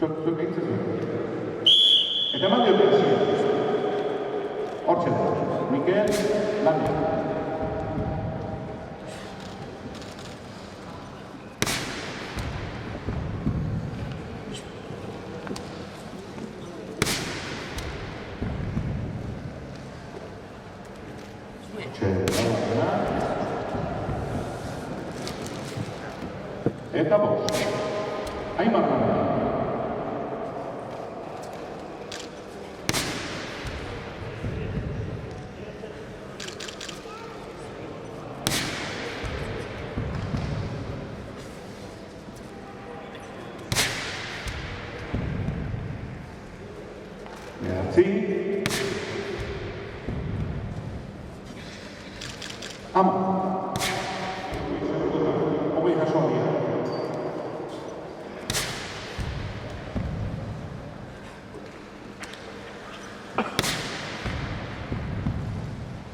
Zuek egiten zuen. Eta eman diote hasi. Hortxe da. Mikel Landa. Eta bost. Aimar Landa. Ama. Hogei jaso dira.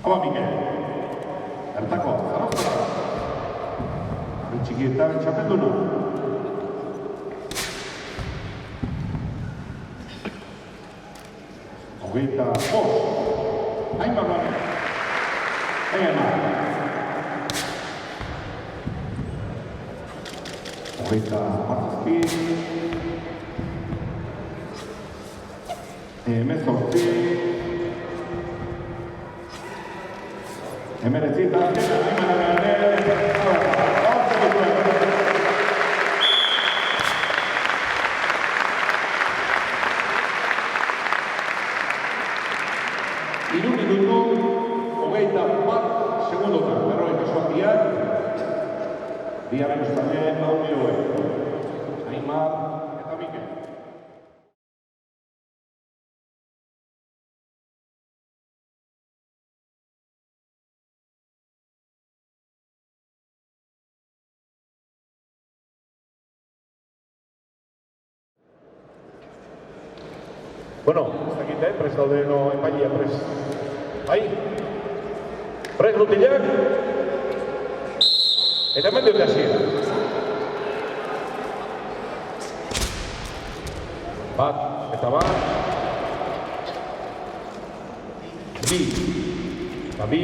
Ama Mikel. Bertako, Zarautzara. Txikietan txapelduna. Hogeita bost. Aimar Landa. Hogeita mazazpi, hemezortzi, hemeretzi eta hiru minutu, hogeita bat segundotan, berroi kasuak biaren ustane audioe. Aimar eta Mikel. Bueno, ez dakit, prest daudeno epailia, prest. Bai? Prest lutilak? Eta hemen dute hasiera. Bat, eta bat. Bi. Eta bi.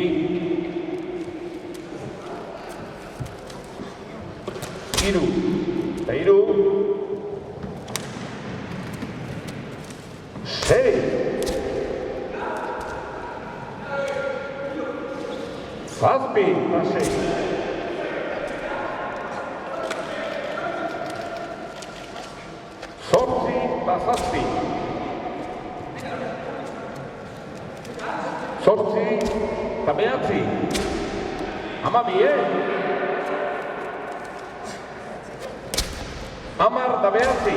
Hiru. Eta hiru. Sei. Zazpi. Eta sei. Zortzi eta zazpi. Zortzi eta behatzi. Hamabi, Hamar eta behatzi.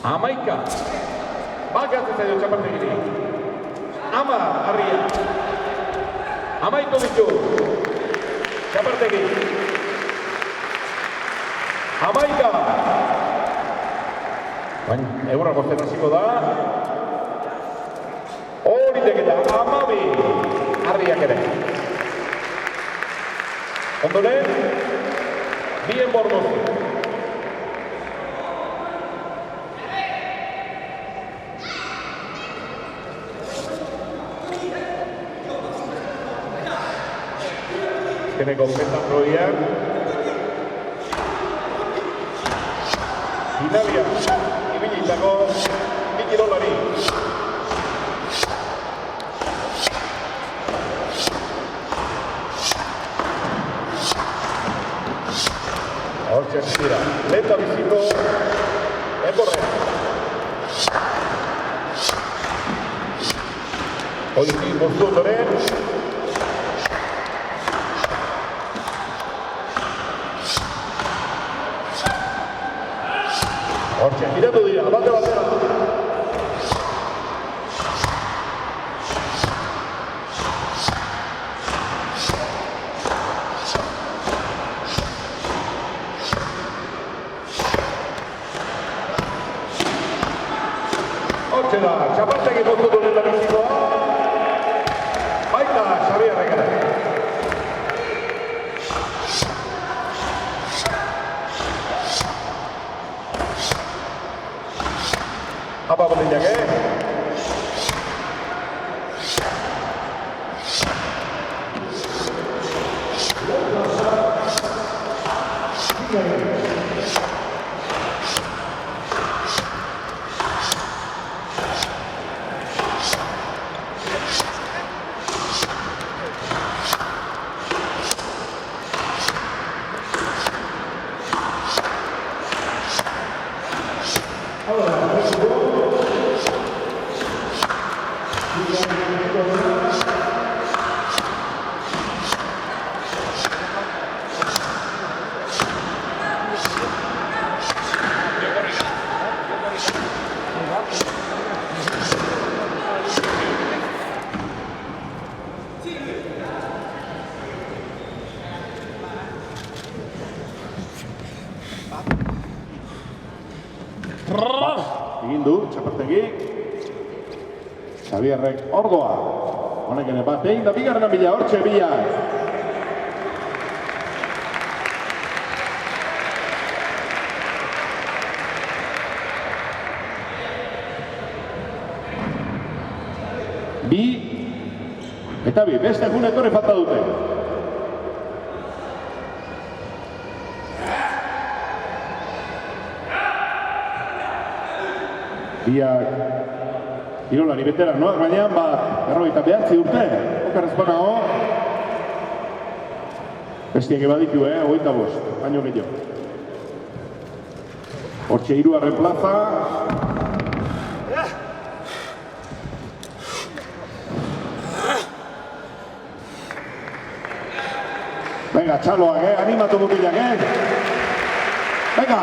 Hamaika. Bakatzen zaio txapartegiri. Hamar, Harria. Hamaitu ditu. Txapartegi. Hamaika. Baina, egurra bosten hasiko da. Horitek eta hamabi. Harriak ere. Ondoren, bien bordozi. Azkeneko pentatroian. Italia, ibilitako bi kirolari. Hortxe zira, lenta biziko enborrea. Hoitik bostu ondoren. Hortxe, giratu dira, bate batera. Hortxe da, txapartegi bostu duen labizikoa. Baita, Xabiarrek ere. Apa botinak, egin du, txapartegi. Xabiarrek ordoa. Honek ere bat egin da bigarren bila, hortxe bila. Bi eta bi, beste egun etorri falta dute. Biak kirolari veteranoak, baina bat 49 urte, okerrezpanago. Bestiak ebaditu, 25, baino gehiago. Hortxe hirugarren plaza. Venga, txaloak, animatu mutilak, Venga!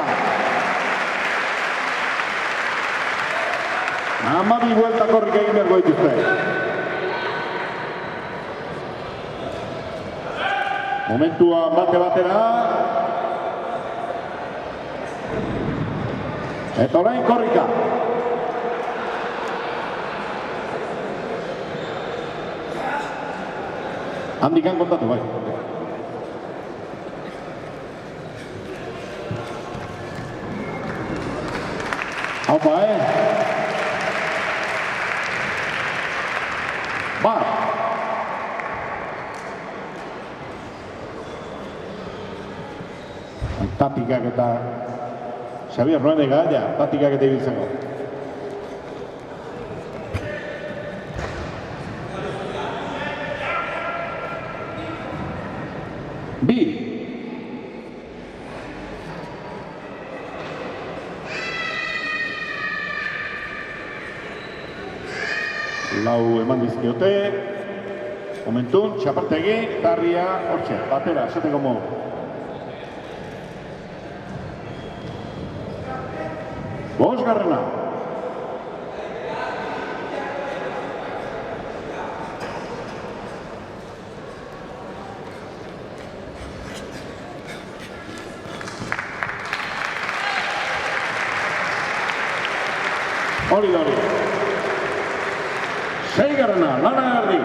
Hamabi buelta korrik egin bergo dituzte. Momentua bate batera. Eta orain korrika. Handikan kontatu, bai. Haupa, Bat. Tatikak eta Xabier Ruenega, ja, tatikak eta ibiltzeko. Bi. Lau eman dizkiote. Momentun, Txapartegi, Tarria, hortxe, batera, esateko modu. Bosgarrena. Hori da hori. Seigarrena, lana erdi,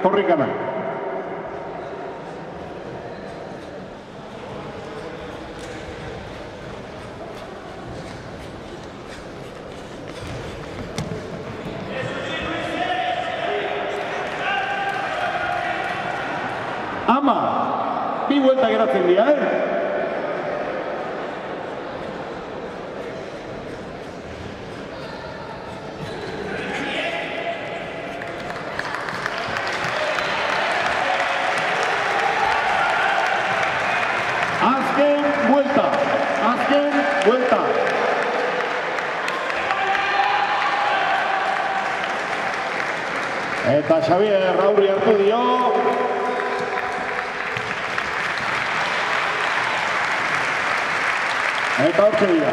korrikana. Ama, bi vuelta geratzen dira, Azken vuelta. Eta Xabier Raurri hartu dio. Eta hortxe dira.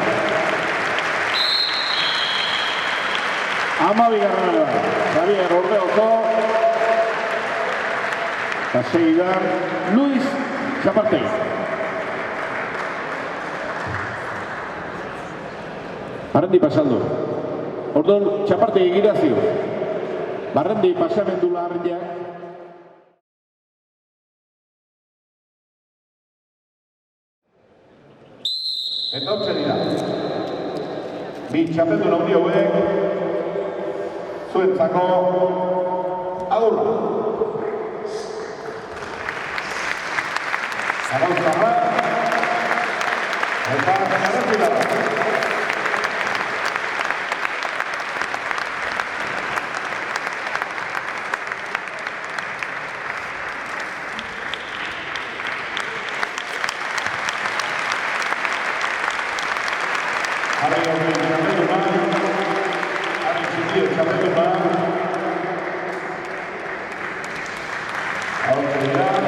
12. Xabier Ordeoko. Eta segidan Luis Txapartegi. Barrendi pasaldu. Orduan Txapartegi girazio. Barrendi pasamendu larriak. Eta hortxe dira. Bi txapeldun handi hauek zuentzako agurra. Arauztarra eta errepilara. Hari hori txapelduna, hari txikia txapelduna. Hortxe dira.